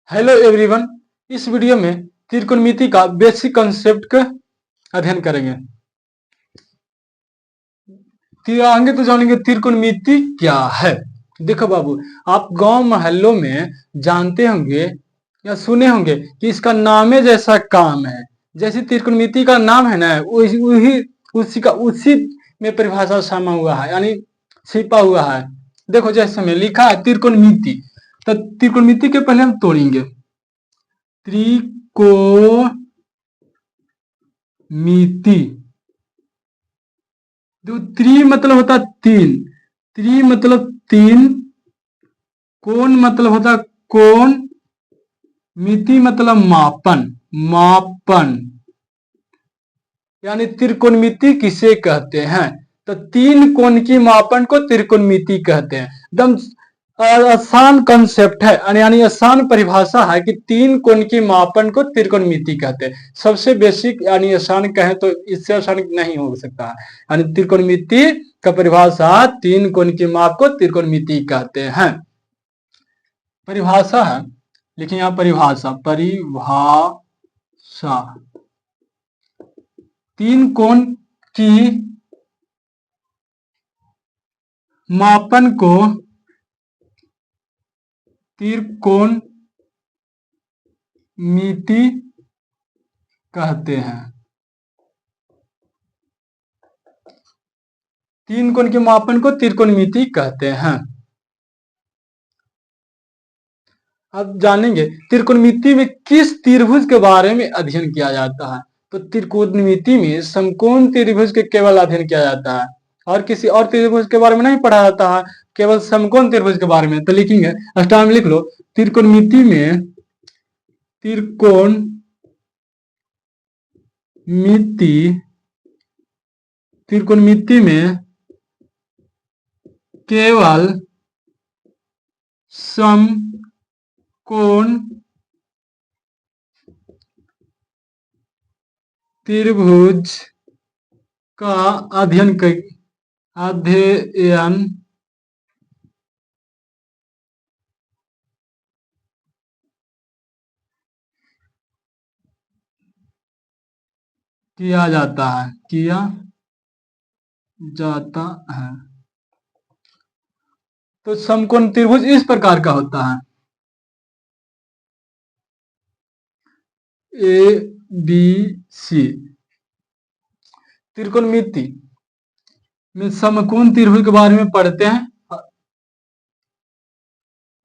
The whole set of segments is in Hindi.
Hello everyone. इस वीडियो में त्रिकोणमिति का बेसिक कॉन्सेप्ट का अध्ययन करेंगे। आगे तो जानेंगे त्रिकोणमिति क्या है। देखो बाबू, आप गांव मोहल्लों में जानते होंगे या सुने होंगे कि इसका नामे जैसा काम है। जैसे त्रिकोणमिति का नाम है ना, वही उसी में परिभाषा समा हुआ है, यानी छिपा हुआ है। देखो जैसे में लिखा है त्रिकोणमिति, तो त्रिकोणमिति के पहले हम तोड़ेंगे। त्रिकोणमिति, जो त्रि मतलब होता तीन, त्रि मतलब तीन, कोण मतलब होता कोण, मिति मतलब मापन, मापन यानी त्रिकोणमिति किसे कहते हैं। तो तीन कोण की मापन को त्रिकोणमिति कहते हैं। एकदम आसान कंसेप्ट है, यानी आसान परिभाषा है कि तीन कोण की मापन को त्रिकोणमिति कहते हैं। सबसे बेसिक यानी आसान कहें तो इससे आसान नहीं हो सकता है। यानी त्रिकोणमिति का परिभाषा तीन कोण की माप को त्रिकोणमिति कहते हैं। परिभाषा है, लिखिए यहाँ परिभाषा, परिभाषा तीन कोण की मापन को त्रिकोणमिति कहते हैं। तीन कोण के मापन को त्रिकोणमिति कहते हैं। अब जानेंगे त्रिकोणमिति में किस त्रिभुज के बारे में अध्ययन किया जाता है। तो त्रिकोणमिति में समकोण त्रिभुज के केवल अध्ययन किया जाता है, और किसी और त्रिभुज के बारे में नहीं पढ़ा जाता है, केवल समकोण त्रिभुज के बारे में। तो लिखेंगे, स्टार में लिख लो, त्रिकोणमिति में त्रिकोणमिति में केवल समकोण त्रिभुज का अध्ययन किया जाता है। तो समकोण त्रिभुज इस प्रकार का होता है, ए बी सी। त्रिकोणमिति में समकोण त्रिभुज के बारे में पढ़ते हैं।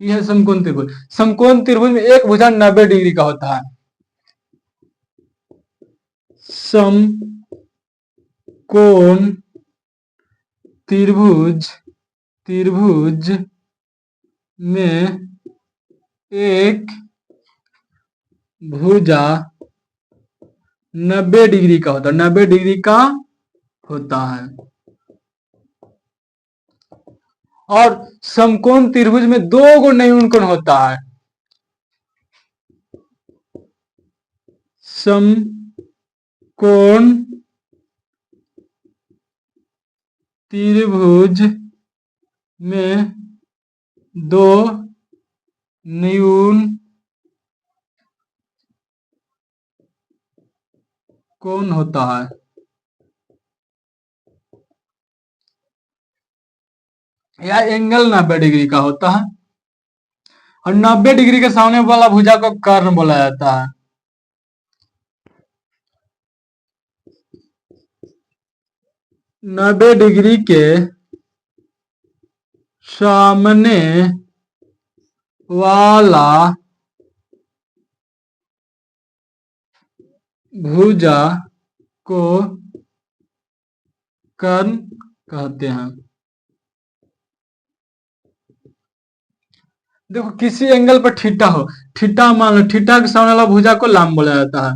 यह है समकोण त्रिभुज। समकोण त्रिभुज में एक भुजा 90 डिग्री का होता है। समकोण त्रिभुज में एक भुजा 90 डिग्री का होता है, 90 डिग्री का होता है। और समकोण त्रिभुज में दो गुण न्यून कोण होता है। समकोण त्रिभुज में दो न्यून कोण होता है। यह एंगल 90 डिग्री का होता है, और 90 डिग्री के सामने वाला भुजा को कर्ण बोला जाता है। नब्बे डिग्री के सामने वाला भुजा को कर्ण कहते हैं। देखो किसी एंगल पर थीटा हो, थीटा मान लो, थीटा के सामने वाला भुजा को लंब बोला जाता है।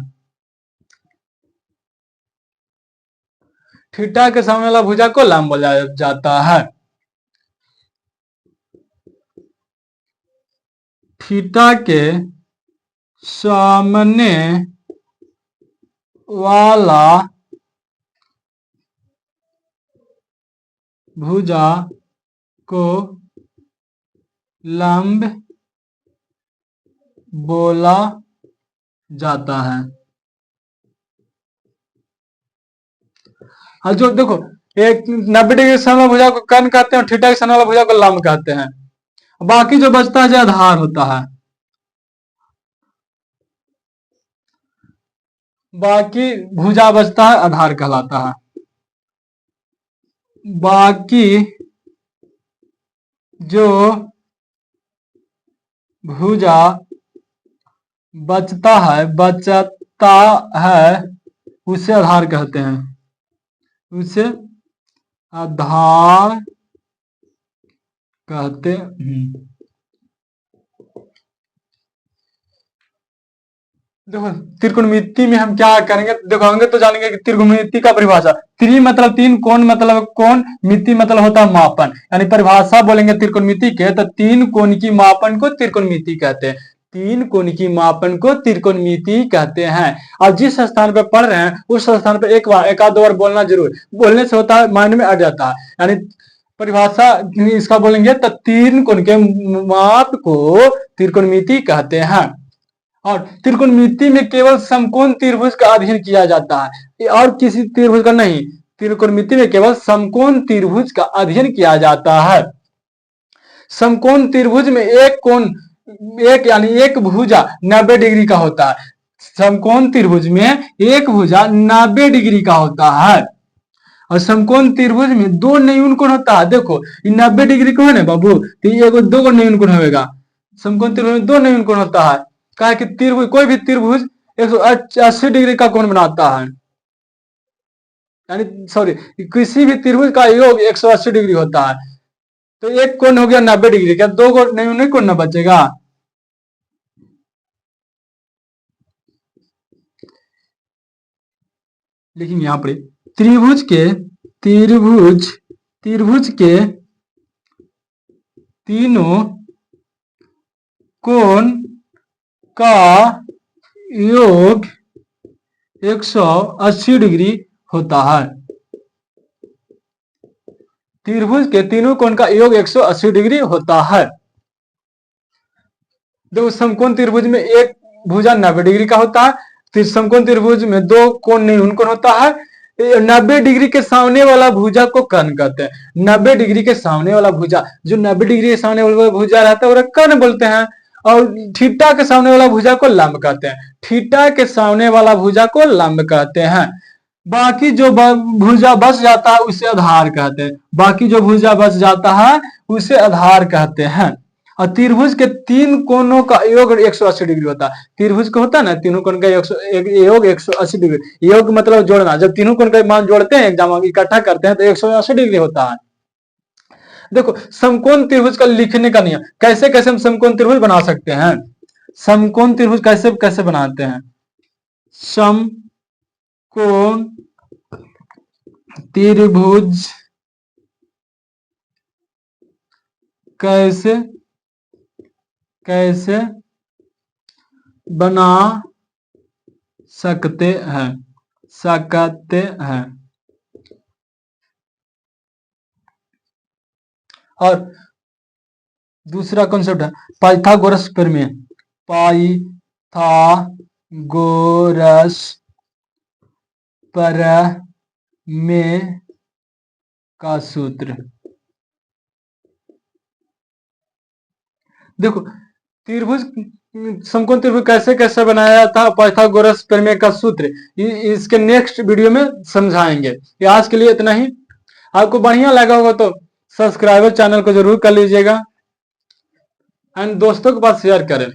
थीटा के सामने वाला भुजा को लंब बोला जाता है। थीटा के सामने वाला भुजा को लंब बोला जाता है। हाँ, जो देखो, एक 90 डिग्री सन वाला भुजा को कर्ण कहते हैं और थीटा के सन वाला भुजा को लंब कहते हैं। बाकी जो बचता है जो आधार होता है, बाकी भुजा बचता है आधार कहलाता है। बाकी जो भुजा बचता है उसे आधार कहते हैं, उसे आधार कहते हैं। देखो, त्रिकोणमिति में हम क्या करेंगे, देखो होंगे तो जानेंगे कि त्रिकोणमिति का परिभाषा, त्रि मतलब तीन, कोण मतलब कोण, मिति मतलब होता है मापन, यानी परिभाषा बोलेंगे त्रिकोणमिति के तो तीन कोण की मापन को त्रिकोणमिति कहते हैं। तीन कोण की मापन को त्रिकोणमिति कहते हैं। और जिस स्थान पर पढ़ रहे हैं उस स्थान पर एक आध दो बार बोलना जरूर, बोलने से होता है माइंड में आ जाता है। यानी परिभाषा इसका बोलेंगे तो तीन कोण के माप को त्रिकोणमिति कहते हैं। और त्रिकोणमिति में केवल समकोण त्रिभुज का अध्ययन किया जाता है और किसी त्रिभुज का नहीं। त्रिकोणमिति में केवल समकोण त्रिभुज का अध्ययन किया जाता है। समकोण त्रिभुज में एक कोण, एक यानी एक भुजा 90 डिग्री का होता है। समकोण त्रिभुज में एक भुजा 90 डिग्री का होता है। और समकोण त्रिभुज में दो न्यून कोण होता है। देखो, 90 डिग्री को है ना बाबू, तो ये दो न्यून कोण होगा। समकोण त्रिभुज में दो न्यून कोण होता है। कहा कि त्रिभुज, कोई भी त्रिभुज 180 डिग्री का कोण बनाता है, यानी सॉरी, किसी भी त्रिभुज का योग 180 डिग्री होता है। तो एक कोण हो गया 90 डिग्री का, दो कोण नहीं कोण ना बचेगा। लेकिन यहां पर त्रिभुज के तीनों कोण का योग 180 डिग्री होता है। त्रिभुज के तीनों कोण का योग 180 डिग्री होता है। देखो, समकोण त्रिभुज में एक भुजा 90 डिग्री का होता है। समकोण त्रिभुज में दो कोण न्यून कोण होता है। 90 डिग्री के सामने वाला भुजा को कर्ण कहते हैं। 90 डिग्री के सामने वाला भुजा, जो 90 डिग्री के सामने वाला भुजा रहता है वो कर्ण बोलते हैं। और थीटा के सामने वाला भुजा को लंब कहते हैं। थीटा के सामने वाला भुजा को लंब कहते हैं। बाकी जो भुजा बच जाता है उसे आधार कहते हैं। बाकी जो भुजा बच जाता है उसे आधार कहते हैं। और त्रिभुज के तीन कोणों का योग 180 डिग्री होता है। त्रिभुज का होता है ना, तीनों कोण का योग 180 डिग्री। योग मतलब जोड़ना, जब तीनों कोण का मान जोड़ते हैं, एग्जाम इकट्ठा करते हैं तो 180 डिग्री होता है। देखो, समकोण त्रिभुज का लिखने का नियम, कैसे कैसे हम समकोण त्रिभुज बना सकते हैं। समकोण त्रिभुज कैसे कैसे बनाते हैं। समकोण त्रिभुज कैसे कैसे बना सकते हैं और दूसरा कॉन्सेप्ट है पाइथागोरस प्रमेय। पाइथागोरस प्रमेय का सूत्र। देखो, त्रिभुज, समकोण त्रिभुज कैसे कैसे बनाया जाता है, पाइथागोरस प्रमेय का सूत्र, इसके नेक्स्ट वीडियो में समझाएंगे। आज के लिए इतना ही। आपको बढ़िया लगा होगा तो सब्सक्राइबर चैनल को जरूर कर लीजिएगा एंड दोस्तों के पास शेयर करें।